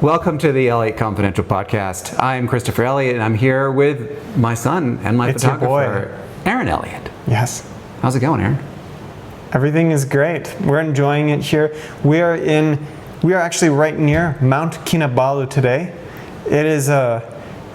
Welcome to the Elliott Confidential podcast. I'm Christopher Elliott, and I'm here with my son and my photographer, Aaron Elliott. Yes. How's it going, Aaron? Everything is great. We're enjoying it here. We are actually right near Mount Kinabalu today. It is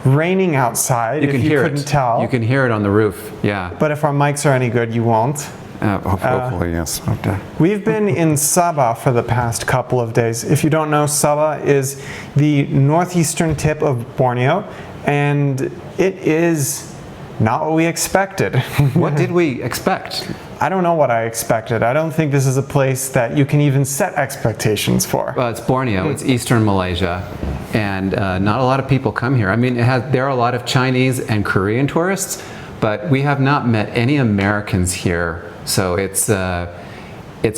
raining outside. You can hear couldn't tell. You can hear it on the roof. Yeah. But if our mics are any good, you won't. Hopefully, yes. Okay. We've been in Sabah for the past couple of days. If you don't know, Sabah is the northeastern tip of Borneo, and it is not what we expected. What did we expect? I don't know what I expected. I don't think this is a place that you can even set expectations for. Well, it's Borneo. It's eastern Malaysia, and not a lot of people come here. I mean, there are a lot of Chinese and Korean tourists, but we have not met any Americans here. So it's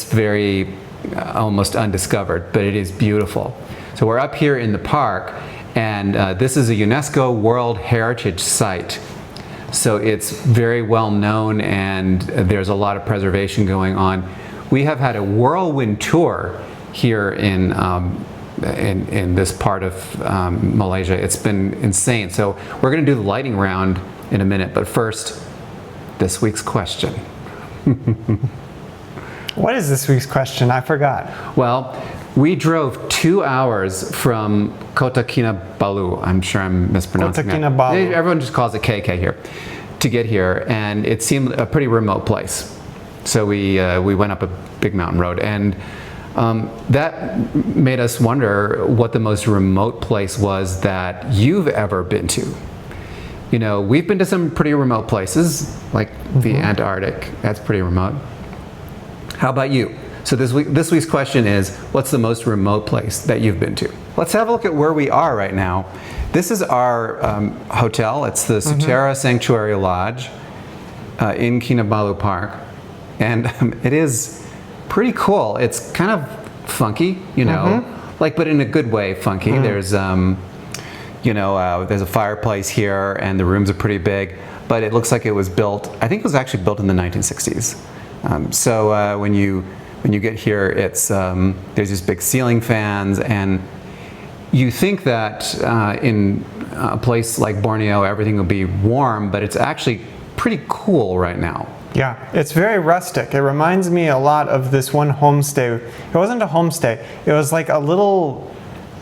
very almost undiscovered, but it is beautiful. So we're up here in the park, and this is a UNESCO World Heritage Site. So it's very well known, and there's a lot of preservation going on. We have had a whirlwind tour here in this part of Malaysia. It's been insane. So we're going to do the lightning round in a minute, but first, this week's question. What is this week's question? I forgot. Well, we drove 2 hours from Kota Kinabalu. I'm sure I'm mispronouncing Kota that. Kinabalu. Everyone just calls it KK here. To get here, and it seemed a pretty remote place. So we went up a big mountain road, and that made us wonder what the most remote place was that you've ever been to. You know, we've been to some pretty remote places, like the Antarctic. That's pretty remote. How about you? So this week's question is, what's the most remote place that you've been to? Let's have a look at where we are right now. This is our hotel. It's the Sutera Sanctuary Lodge in Kinabalu Park. And it is pretty cool. It's kind of funky, you know, but in a good way funky. There's there's a fireplace here, and the rooms are pretty big, but it looks like it was built, I think it was actually built in the 1960s. So when you get here, it's there's these big ceiling fans, and you think that in a place like Borneo, everything will be warm, but it's actually pretty cool right now. Yeah, it's very rustic. It reminds me a lot of this one homestay. It wasn't a homestay. It was like a little,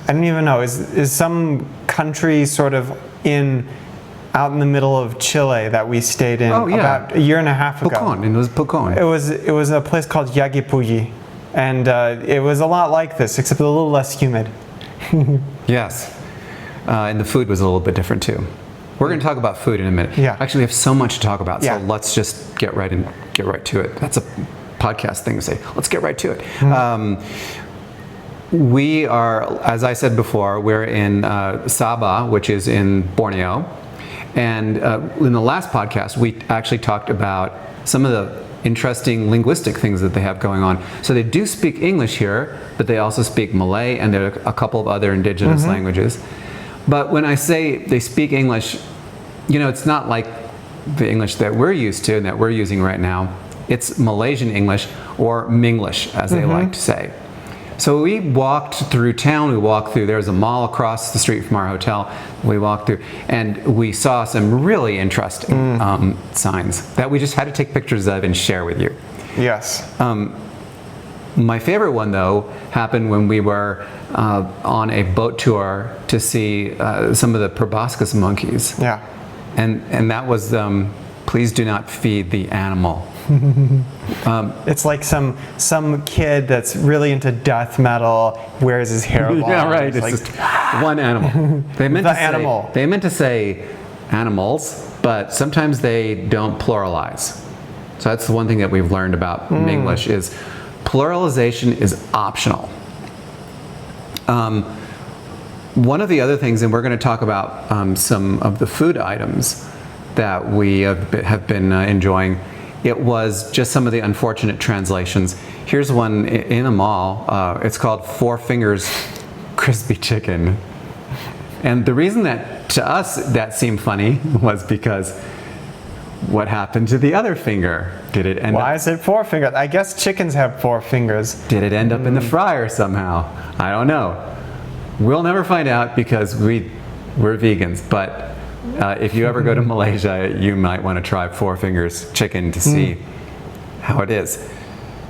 I don't even know, is some country sort of out in the middle of Chile that we stayed in about a year and a half ago. Pucón, it was Pucón. It was a place called Yagipuyi, and it was a lot like this, except a little less humid. Yes, and the food was a little bit different too. We're going to talk about food in a minute. Yeah. Actually, we have so much to talk about, so Yeah. let's just get right to it. That's a podcast thing to say. Let's get right to it. We are, as I said before, we're in Sabah, which is in Borneo. And in the last podcast, we actually talked about some of the interesting linguistic things that they have going on. So they do speak English here, but they also speak Malay, and there are a couple of other indigenous languages. But when I say they speak English, you know, it's not like the English that we're used to and that we're using right now. It's Malaysian English, or Minglish, as they like to say. So we walked through town, there's a mall across the street from our hotel. We walked through, and we saw some really interesting signs that we just had to take pictures of and share with you. Yes. My favorite one, though, happened when we were on a boat tour to see some of the proboscis monkeys. Yeah. And that was, please do not feed the animal. It's like some kid that's really into death metal, wears his hair long. Yeah, right. It's just one animal. They meant to say animals, but sometimes they don't pluralize. So that's the one thing that we've learned about Minglish is pluralization is optional. One of the other things, and we're going to talk about some of the food items that we have been enjoying. It was just some of the unfortunate translations. Here's one in a mall. It's called Four Fingers Crispy Chicken. And the reason that to us that seemed funny was because what happened to the other finger? Did it end Why is it 4 fingers? I guess chickens have 4 fingers. Did it end up in the fryer somehow? I don't know. We'll never find out because we're vegans, but if you ever go to Malaysia, you might want to try Four Fingers chicken to see how it is.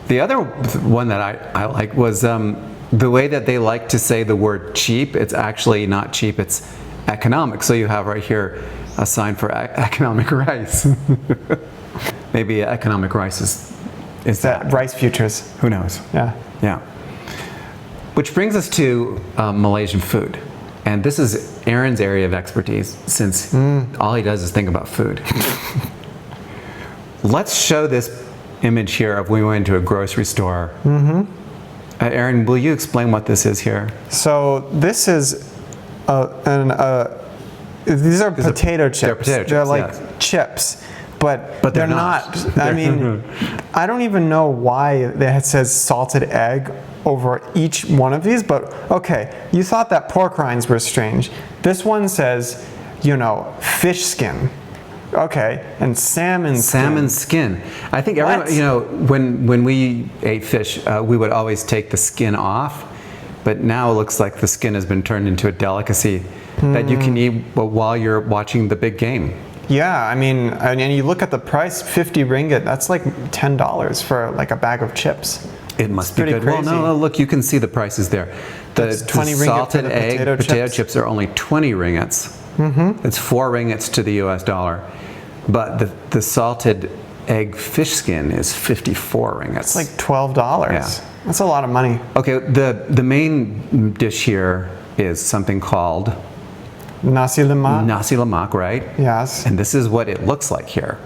The other one that I like was the way that they like to say the word cheap. It's actually not cheap, it's economic. So you have right here a sign for economic rice. Maybe economic rice is that rice futures. Who knows? Yeah. Yeah. Which brings us to Malaysian food. And this is Aaron's area of expertise, since all he does is think about food. Let's show this image here of we went to a grocery store. Aaron, will you explain what this is here? So this is these are potato chips. They're potato chips. They're like yes. chips, but they're they're not. I mean, I don't even know why it says salted egg over each one of these, but okay, you thought that pork rinds were strange. This one says, you know, fish skin. Okay, and salmon skin. Salmon skin. I think everyone, you know, when we ate fish, we would always take the skin off, but now it looks like the skin has been turned into a delicacy that you can eat while you're watching the big game. Yeah, I mean, and you look at the price, 50 ringgit, that's like $10 for like a bag of chips. It must be good. Crazy. Well, no, look, you can see the prices there. The 20 ringgit salted for the egg potato chips are only 20 ringgits. It's 4 ringgits to the US dollar. But the salted egg fish skin is 54 ringgits. It's like $12. Yeah. That's a lot of money. Okay, the main dish here is something called Nasi lemak. nasi lemak, right? Yes. And this is what it looks like here.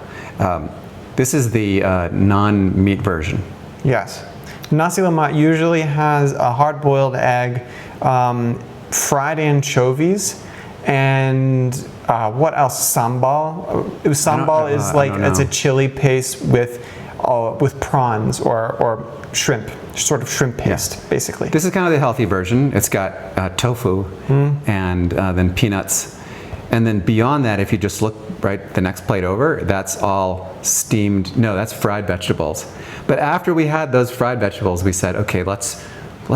This is the non-meat version. Yes. Nasi lemak usually has a hard-boiled egg, fried anchovies, and what else? Sambal. Sambal is like it's a chili paste with prawns or shrimp, sort of shrimp paste, basically. This is kind of the healthy version. It's got tofu and then peanuts. And then beyond that, if you just look right the next plate over, that's all steamed. No, that's fried vegetables. But after we had those fried vegetables, we said, okay, let's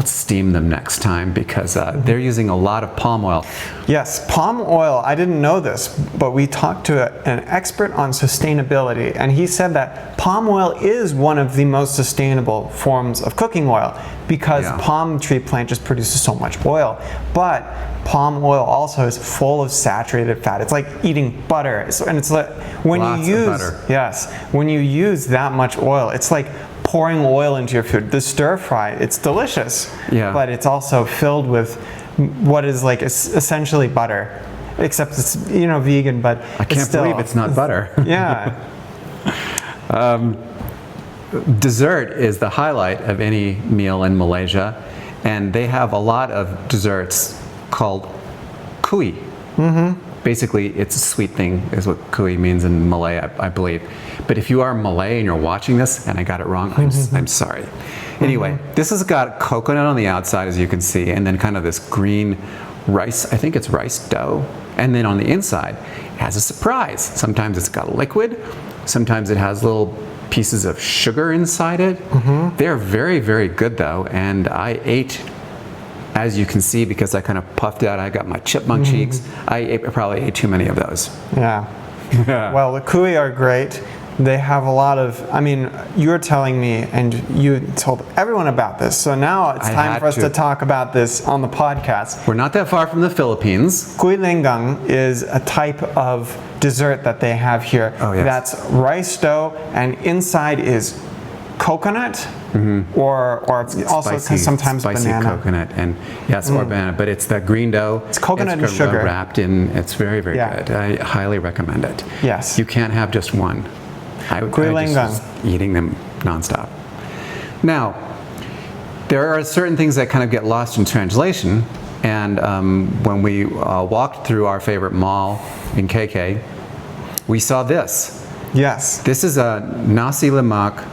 steam them next time because they're using a lot of palm oil. Yes, palm oil, I didn't know this, but we talked to an expert on sustainability, and he said that palm oil is one of the most sustainable forms of cooking oil because palm tree plant just produces so much oil. But palm oil also is full of saturated fat. It's like eating butter. And it's like when Lots you use of butter. Yes, when you use that much oil, it's like pouring oil into your food. The stir fry, it's delicious, but it's also filled with what is like essentially butter, except it's vegan, but I can't believe it's not butter. Yeah. Dessert is the highlight of any meal in Malaysia, and they have a lot of desserts called kuih. Basically, it's a sweet thing, is what kuih means in Malay, I believe. But if you are Malay and you're watching this, and I got it wrong, I'm sorry. Anyway, this has got coconut on the outside, as you can see, and then kind of this green rice, I think it's rice dough. And then on the inside, it has a surprise. Sometimes it's got a liquid, sometimes it has little pieces of sugar inside it. They're very, very good though, and I ate, as you can see, because I kind of puffed out, I got my chipmunk cheeks, I probably ate too many of those. Yeah. Well, the kuih are great. They have a lot of, I mean, you're telling me, and you told everyone about this, so now it's time for us to talk about this on the podcast. We're not that far from the Philippines. Kuih lenggang is a type of dessert that they have here. Oh, yes. That's rice dough, and inside is coconut, or also sometimes spicy banana. Coconut, and yes, or banana, but it's that green dough. It's coconut and sugar. Wrapped in, it's very, very good. I highly recommend it. Yes. You can't have just one. I just was eating them nonstop. Now, there are certain things that kind of get lost in translation, and when we walked through our favorite mall in KK, we saw this. Yes. This is a nasi lemak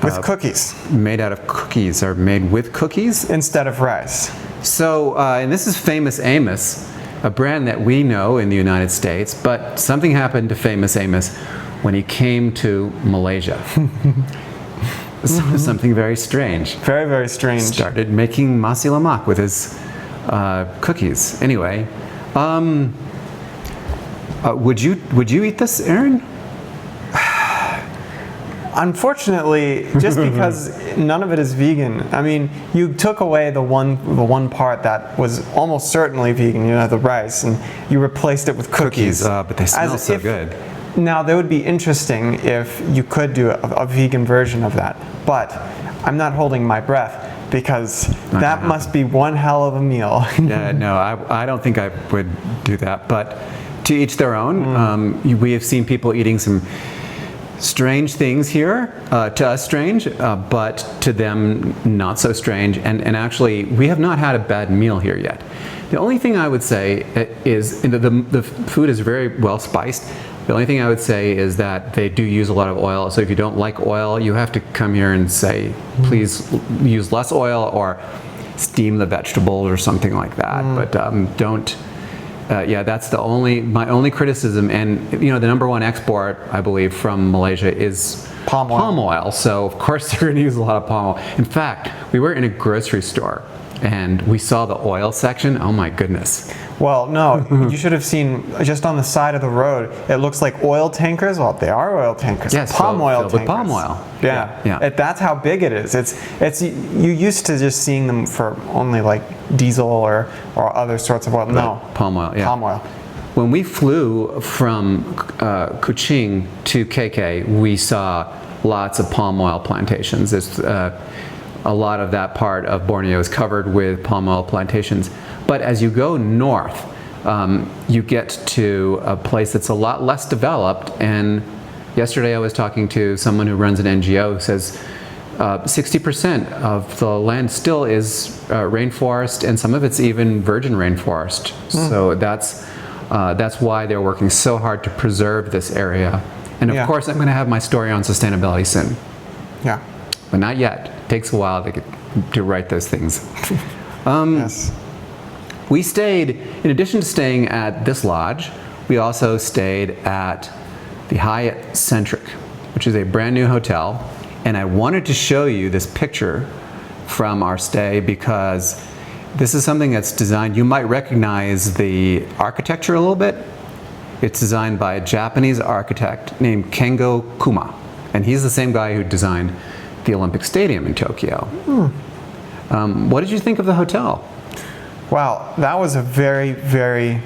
with cookies. Made out of cookies, or made with cookies? Instead of rice. So, and this is Famous Amos, a brand that we know in the United States, but something happened to Famous Amos when he came to Malaysia. Something very strange. Very, very strange. Started making nasi lemak with his cookies. Anyway, would you eat this, Aaron? Unfortunately, just because none of it is vegan. I mean, you took away the one part that was almost certainly vegan, the rice, and you replaced it with cookies. But they smell so good. Now, that would be interesting if you could do a vegan version of that, but I'm not holding my breath because that must be one hell of a meal. Yeah, no, I don't think I would do that, but to each their own. We have seen people eating some strange things here, to us strange, but to them not so strange. And actually, we have not had a bad meal here yet. The only thing I would say is the food is very well spiced. The only thing I would say is that they do use a lot of oil. So if you don't like oil, you have to come here and say, please use less oil or steam the vegetables or something like that. But don't. Yeah, that's my only criticism. And the number one export, I believe, from Malaysia is palm oil. So of course they're going to use a lot of palm oil. In fact, we were in a grocery store and we saw the oil section. Oh my goodness. Well, no, you should have seen just on the side of the road. It looks like oil tankers. Well, they are oil tankers. Yes, palm oil filled tankers. with palm oil. Yeah. That's how big it is. It's you used to just seeing them for only like diesel or other sorts of oil. No, palm oil. Yeah. Palm oil. When we flew from Kuching to KK, we saw lots of palm oil plantations. A lot of that part of Borneo is covered with palm oil plantations. But as you go north, you get to a place that's a lot less developed. And yesterday I was talking to someone who runs an NGO who says 60% of the land still is rainforest, and some of it's even virgin rainforest. So that's why they're working so hard to preserve this area. And of course, I'm going to have my story on sustainability soon. Yeah. But not yet. It takes a while to write those things. Yes. We stayed, in addition to staying at this lodge, we also stayed at the Hyatt Centric, which is a brand new hotel. And I wanted to show you this picture from our stay because this is something that's designed, you might recognize the architecture a little bit. It's designed by a Japanese architect named Kengo Kuma. And he's the same guy who designed the Olympic Stadium in Tokyo. What did you think of the hotel? Wow, that was a very, very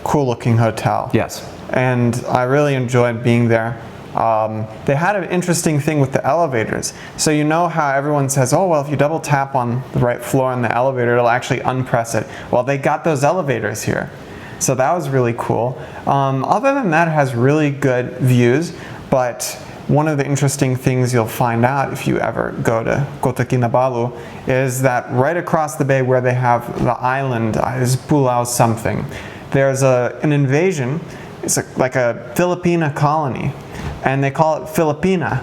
cool looking hotel. Yes. And I really enjoyed being there. They had an interesting thing with the elevators. So you know how everyone says, oh, well, if you double tap on the right floor on the elevator, it'll actually unpress it. Well, they got those elevators here. So that was really cool. Other than that, it has really good views, but one of the interesting things you'll find out if you ever go to Kota Kinabalu is that right across the bay where they have the island is Pulau something. There's an invasion. It's like a Filipina colony, and they call it Filipina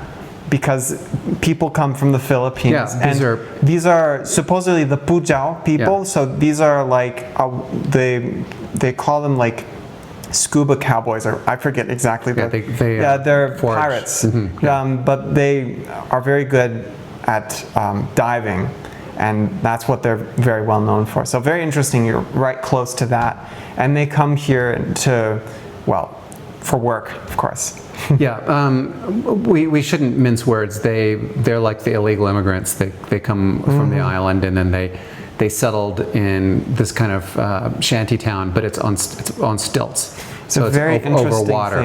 because people come from the Philippines. Yeah, these are supposedly the Pujao people. Yeah. So these are like they call them like scuba cowboys, or I forget exactly. They're forage. Pirates. But they are very good at diving, and that's what they're very well known for. So very interesting. You're right close to that, and they come here for work, of course. We shouldn't mince words. They're like the illegal immigrants. They come from the island, and then they settled in this kind of shanty town, but it's on stilts. So it's very interesting over water.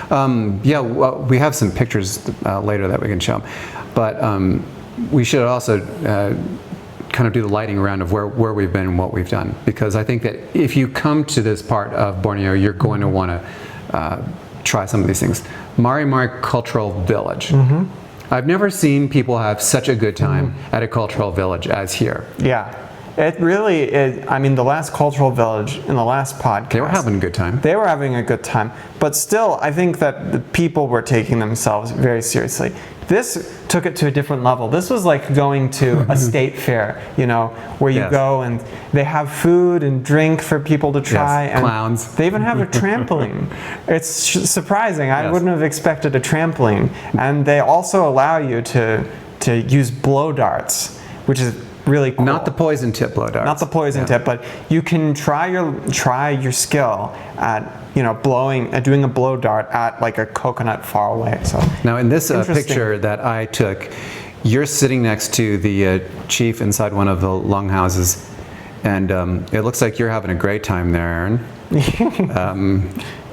Thing. We have some pictures later that we can show. But we should also kind of do the lighting around of where we've been and what we've done, because I think that if you come to this part of Borneo, you're going to want to try some of these things. Mari Mari Cultural Village. I've never seen people have such a good time at a cultural village as here. Yeah. It really is. I mean, the last cultural village in the last podcast, they were having a good time. They were having a good time. But still, I think that the people were taking themselves very seriously. This took it to a different level. This was like going to a state fair, where you go and they have food and drink for people to try. Yes, and clowns. They even have a trampoline. It's surprising. I wouldn't have expected a trampoline. And they also allow you to use blow darts, which is really cool. Not the poison tip blow darts. Not the poison tip, but you can try your skill at doing a blow dart at like a coconut far away. So now in this picture that I took, you're sitting next to the chief inside one of the longhouses, and it looks like you're having a great time there, Aaron.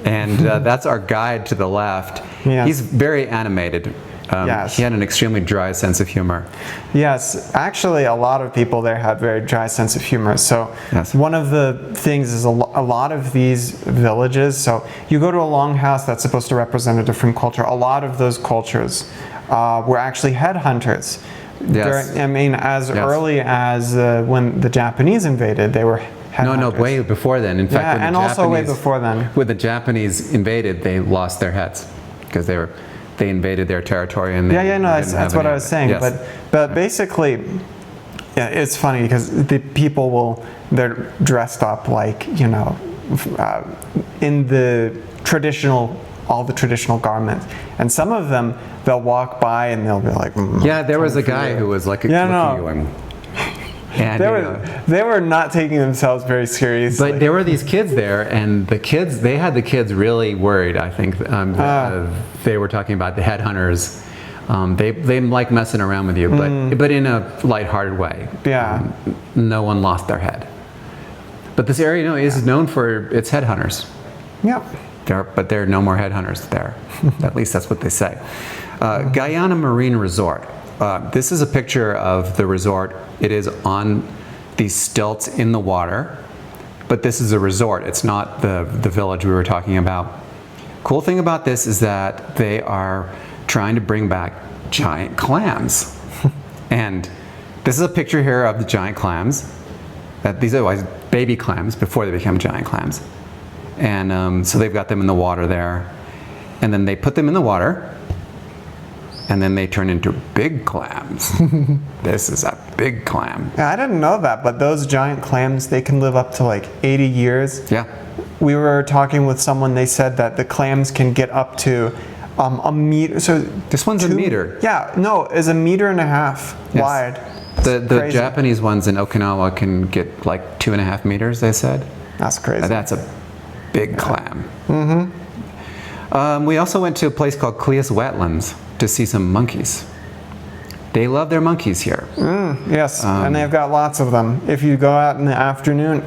That's our guide to the left. Yes. He's very animated. Yes. He had an extremely dry sense of humor. Yes, actually a lot of people there have very dry sense of humor. So yes. One of the things is a lot of these villages, so you go to a longhouse that's supposed to represent a different culture. A lot of those cultures were actually headhunters. Yes. As early as when the Japanese invaded, they were headhunters. No, way before then. In fact, also way before then. When the Japanese invaded, they lost their heads because they invaded their territory and that's what I was saying. Yes. But basically, yeah, it's funny because the people they're dressed up like in all the traditional garments, and some of them they'll walk by and they'll be like, there was a guy who was like looking at you and they were not taking themselves very seriously. But there were these kids there, and they had the kids really worried. I think they were talking about the headhunters. They like messing around with you, but in a lighthearted way. Yeah. No one lost their head. But this area is known for its headhunters. Yep. But there are no more headhunters there. At least that's what they say. Guyana Marine Resort. This is a picture of the resort. It is on these stilts in the water, but this is a resort. It's not the village we were talking about. Cool thing about this is that they are trying to bring back giant clams. And this is a picture here of the giant clams. These are always baby clams before they become giant clams. And so they've got them in the water there. And then they put them in the water, and then they turn into big clams. This is a big clam. Yeah, I didn't know that, but those giant clams, they can live up to like 80 years. Yeah. We were talking with someone, they said that the clams can get up to a meter. So this one's a meter. Yeah, no, is 1.5 meters wide. The Japanese ones in Okinawa can get like 2.5 meters, they said. That's crazy. That's a big clam. We also went to a place called Cleus Wetlands to see some monkeys. They love their monkeys here. Yes, and they've got lots of them. If you go out in the afternoon,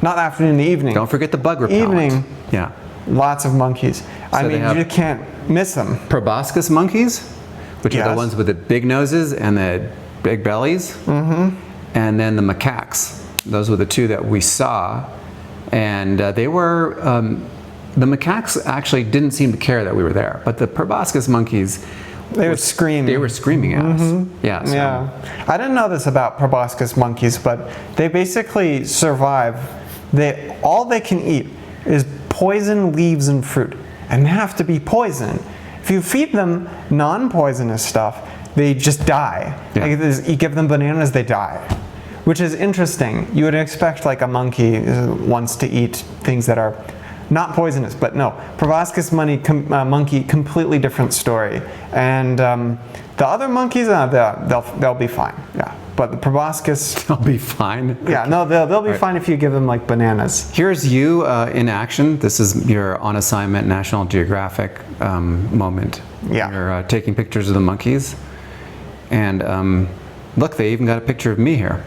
not afternoon, the evening. Don't forget the bug repellent. Evening. Yeah. Lots of monkeys. I mean, you can't miss them. Proboscis monkeys, which are the ones with the big noses and the big bellies. And then the macaques. Those were the two that we saw. And they were, the macaques actually didn't seem to care that we were there, but the proboscis monkeys, they were screaming. They were screaming at us. Yeah. So. Yeah. I didn't know this about proboscis monkeys, but they basically survive. All they can eat is poison leaves and fruit, and they have to be poison. If you feed them non-poisonous stuff, they just die. Yeah. Like you give them bananas, they die. Which is interesting. You would expect like a monkey wants to eat things that are not poisonous, but no. Proboscis monkey, completely different story. And the other monkeys, they'll be fine. Yeah, but the proboscis, they'll be fine. Yeah, no, they'll be fine if you give them like bananas. Here's you in action. This is your on assignment National Geographic moment. Yeah, you're taking pictures of the monkeys, and look, they even got a picture of me here.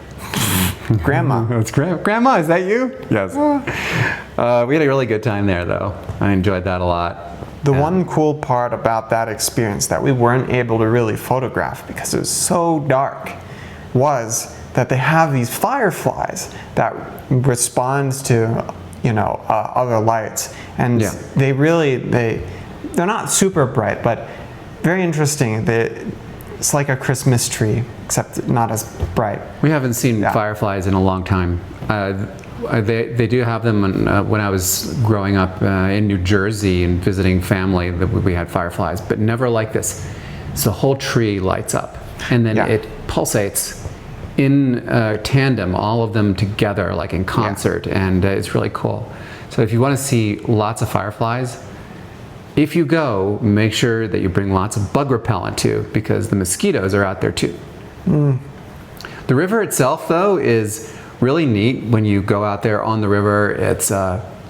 Grandma. It's Grandma, is that you? Yes. We had a really good time there, though. I enjoyed that a lot. The one cool part about that experience that we weren't able to really photograph because it was so dark was that they have these fireflies that respond to, other lights. And they're not super bright, but very interesting. It's like a Christmas tree, except not as bright. We haven't seen fireflies in a long time. They do have them when I was growing up in New Jersey and visiting family. We had fireflies, but never like this. So the whole tree lights up, and then it pulsates in tandem, all of them together, like in concert, and it's really cool. So if you want to see lots of fireflies, if you go, make sure that you bring lots of bug repellent too, because the mosquitoes are out there too. The river itself, though, is really neat when you go out there on the river. It's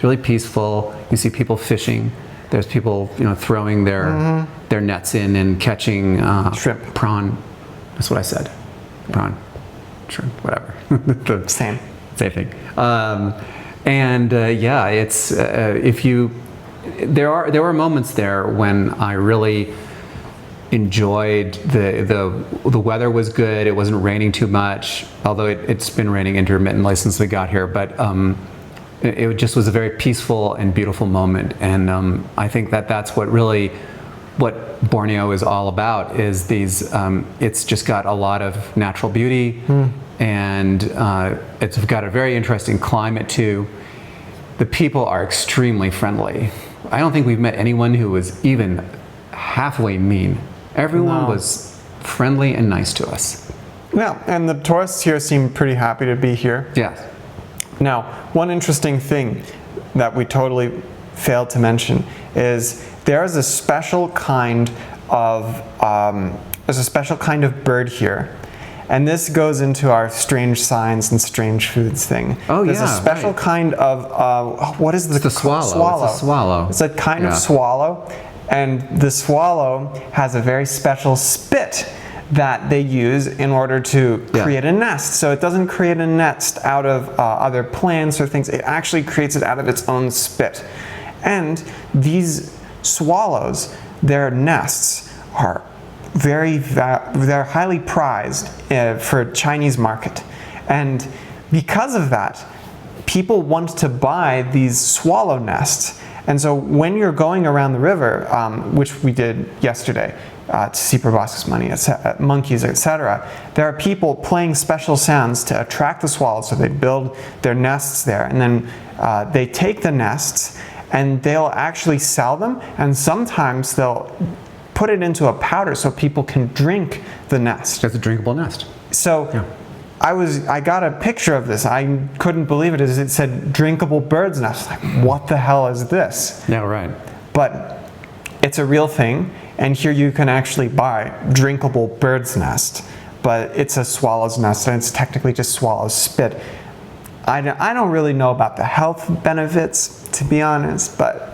really peaceful. You see people fishing. There's people, throwing their nets in and catching Shrimp. prawn. That's what I said. Prawn, shrimp, whatever. The Same. Same thing. It's there were moments there when I really enjoyed the weather was good. It wasn't raining too much, although it's been raining intermittently since we got here. But it just was a very peaceful and beautiful moment, and I think that's what Borneo is all about. Is these? It's just got a lot of natural beauty, and it's got a very interesting climate too. The people are extremely friendly. I don't think we've met anyone who was even halfway mean. Everyone was friendly and nice to us. Yeah, and the tourists here seem pretty happy to be here. Yes. Now, one interesting thing that we totally failed to mention is there is a special kind of bird here. And this goes into our strange signs and strange foods thing. Oh, There's a special right. kind of, what is It's a swallow. It's a swallow. It's a kind of swallow. And the swallow has a very special spit that they use in order to create a nest. So it doesn't create a nest out of other plants or things. It actually creates it out of its own spit. And these swallows, their nests are they're highly prized for Chinese market. And because of that, people want to buy these swallow nests. And so when you're going around the river, which we did yesterday, to see proboscis monkeys, etc., there are people playing special sounds to attract the swallows, so they build their nests there. And then they take the nests and they'll actually sell them, and sometimes they'll put it into a powder so people can drink the nest. It's a drinkable nest. So I got a picture of this. I couldn't believe it. It said drinkable bird's nest. Like, what the hell is this? Yeah, right. But it's a real thing, and here you can actually buy drinkable bird's nest. But it's a swallow's nest, and it's technically just swallow's spit. I don't really know about the health benefits, to be honest, but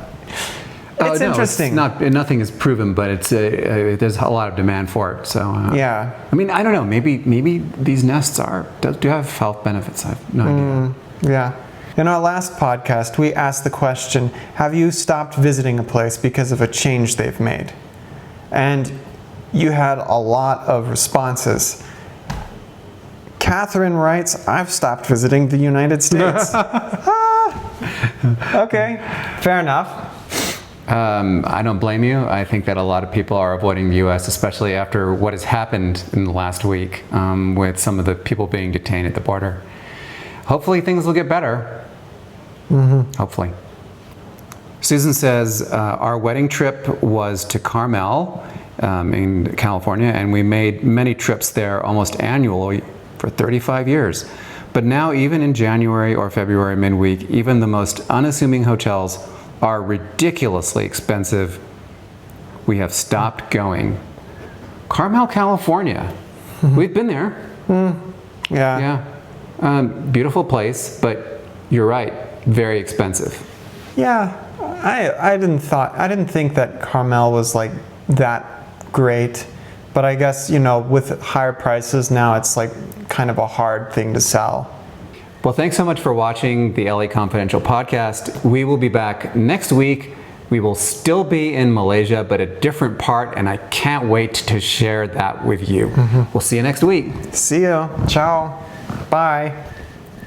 it's interesting. Nothing is proven, but there's a lot of demand for it. So yeah. I mean, I don't know. Maybe these nests do have health benefits. I have no idea. Yeah. In our last podcast, we asked the question, have you stopped visiting a place because of a change they've made? And you had a lot of responses. Catherine writes, I've stopped visiting the United States. Okay, fair enough. I don't blame you. I think that a lot of people are avoiding the U.S., especially after what has happened in the last week with some of the people being detained at the border. Hopefully things will get better. Hopefully. Susan says, our wedding trip was to Carmel in California, and we made many trips there almost annually for 35 years. But now, even in January or February midweek, even the most unassuming hotels are ridiculously expensive. We have stopped going. Carmel, California. We've been there. Yeah. Beautiful place, but you're right, very expensive. Yeah, I didn't think that Carmel was like that great, but I guess, with higher prices now, it's like kind of a hard thing to sell. Well, thanks so much for watching the LA Confidential podcast. We will be back next week. We will still be in Malaysia, but a different part, and I can't wait to share that with you. We'll see you next week. See you. Ciao. Bye.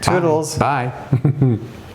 Toodles. Bye.